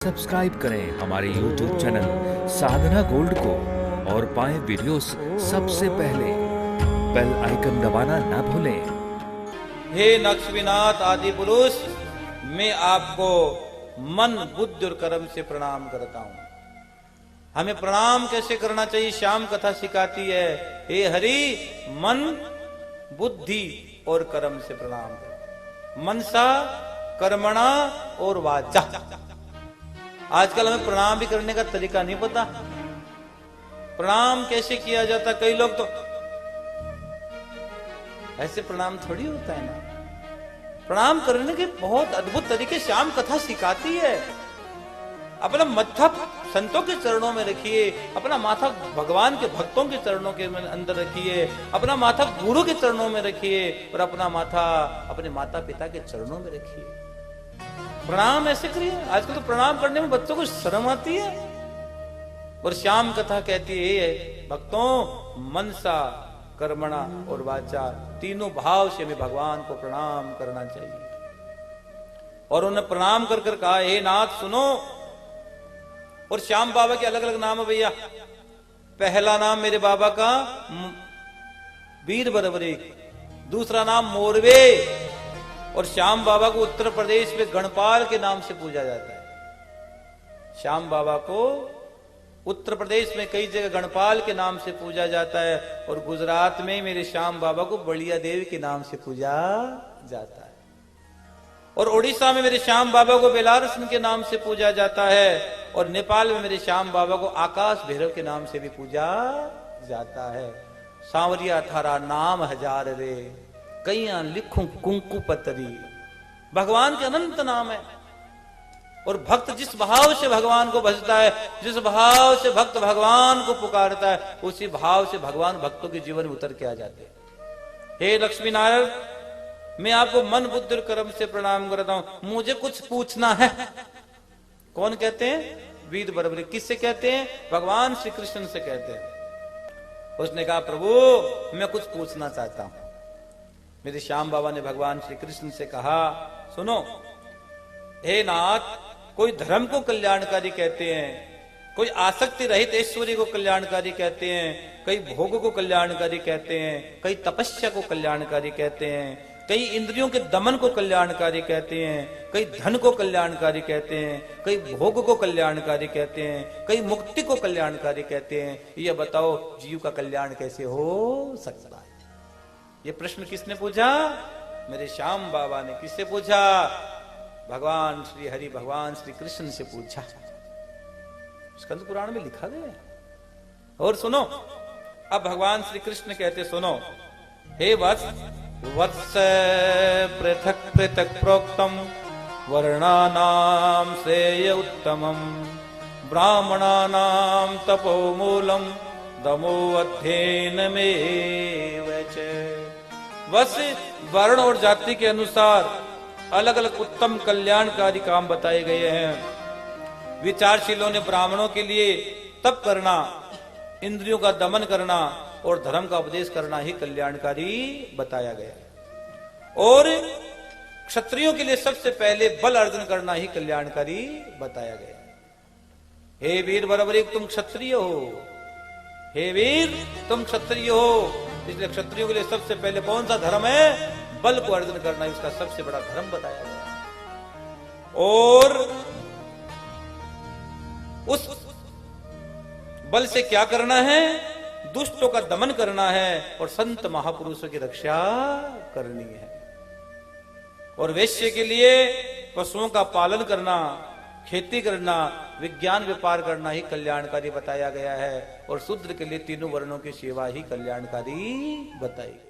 Subscribe करें हमारे YouTube channel साधना gold को और पाएं वीडियोस सबसे पहले। बेल आइकन दबाना ना भूलें। हे नक्शविनाथ आदि पुरुष, मैं आपको मन बुद्धि और कर्म से प्रणाम करता हूं। हमें प्रणाम कैसे करना चाहिए, श्याम कथा सिखाती है। हे हरि, मन बुद्धि और कर्म से प्रणाम कर, मनसा कर्मणा और वाचा। आजकल हमें प्रणाम भी करने का तरीका नहीं पता। प्रणाम कैसे किया जाता, कई लोग तो ऐसे प्रणाम थोड़ी होता है ना। प्रणाम करने के बहुत अद्भुत तरीके श्याम कथा सिखाती है। अपना मत्था संतों के चरणों में रखिए, अपना माथा भगवान के भक्तों के चरणों के अंदर रखिए, अपना माथा गुरु के चरणों में रखिए और अपना माथा अपने माता पिता के चरणों में रखिए। प्रणाम ऐसे करिए। आजकल तो प्रणाम करने में बच्चों को शर्म आती है। और श्याम कथा कहती है, भक्तों, मनसा कर्मणा और वाचा, तीनों भाव से हमें भगवान को प्रणाम करना चाहिए। और उन्हें प्रणाम कर कर कहा, हे नाथ सुनो। और श्याम बाबा के अलग अलग नाम है भैया। पहला नाम मेरे बाबा का वीर बरबरी, दूसरा नाम मोरवे। और श्याम बाबा को उत्तर प्रदेश में गणपाल के नाम से पूजा जाता है। श्याम बाबा को उत्तर प्रदेश में कई जगह गणपाल के नाम से पूजा जाता है और गुजरात में मेरे श्याम बाबा को बलिया देवी के नाम से पूजा जाता है। और उड़ीसा में मेरे श्याम बाबा को बेलारसन के नाम से पूजा जाता है और नेपाल में मेरे श्याम बाबा को आकाश भैरव के नाम से भी पूजा जाता है। सांवरिया थारा नाम हजार रे, कैया लिखूं कुंकु पतरी। भगवान के अनंत नाम है। और भक्त जिस भाव से भगवान को भजता है, जिस भाव से भक्त भगवान को पुकारता है, उसी भाव से भगवान भक्तों के जीवन में उतर के आ जाते हैं। हे लक्ष्मी नारायण, मैं आपको मन बुद्धि और कर्म से प्रणाम करता हूं। मुझे कुछ पूछना है। कौन कहते हैं? वीर बरबरी। किससे कहते हैं? भगवान श्री कृष्ण से कहते हैं। उसने कहा, प्रभु मैं कुछ पूछना चाहता हूं। मेरे श्याम बाबा ने भगवान श्री कृष्ण से कहा, सुनो हे नाथ, कोई धर्म को कल्याणकारी कहते हैं, कोई आसक्ति रहित ऐश्वर्य को कल्याणकारी कहते हैं, कई भोग को कल्याणकारी कहते हैं, कई तपस्या को कल्याणकारी कहते हैं, कई इंद्रियों के दमन को कल्याणकारी कहते हैं, कई धन को कल्याणकारी कहते हैं, कई भोग को कल्याणकारी कहते हैं, कई मुक्ति को कल्याणकारी कहते हैं। ये बताओ जीव का कल्याण कैसे हो सकता है? ये प्रश्न किसने पूछा? मेरे श्याम बाबा ने। किससे पूछा? भगवान श्री हरि, भगवान श्री कृष्ण से पूछा। स्कंद पुराण में लिखा गया है। और सुनो, अब भगवान श्री कृष्ण कहते, सुनो हे वत्स, वत्स पृथक पृथक प्रोक्तम वर्णानाम श्रेय उत्तमम ब्राह्मणानाम तपोमूलम दमो अध्ययनमेव च। वत्स, वर्ण और जाति के अनुसार अलग अलग उत्तम कल्याणकारी काम बताए गए हैं। विचारशीलों ने ब्राह्मणों के लिए तप करना, इंद्रियों का दमन करना और धर्म का उपदेश करना ही कल्याणकारी बताया गया। और क्षत्रियों के लिए सबसे पहले बल अर्जन करना ही कल्याणकारी बताया गया। हे वीर बरबरी, तुम क्षत्रिय हो। हे वीर, तुम क्षत्रिय हो। इसलिए क्षत्रियों के लिए सबसे पहले कौन सा धर्म है? बल को अर्जन करना, इसका सबसे बड़ा धर्म बताया गया। और उस बल से क्या करना है? दुष्टों का दमन करना है और संत महापुरुषों की रक्षा करनी है। और वैश्य के लिए पशुओं का पालन करना, खेती करना, विज्ञान व्यापार करना ही कल्याणकारी बताया गया है। और शूद्र के लिए तीनों वर्णों की सेवा ही कल्याणकारी बताई गई।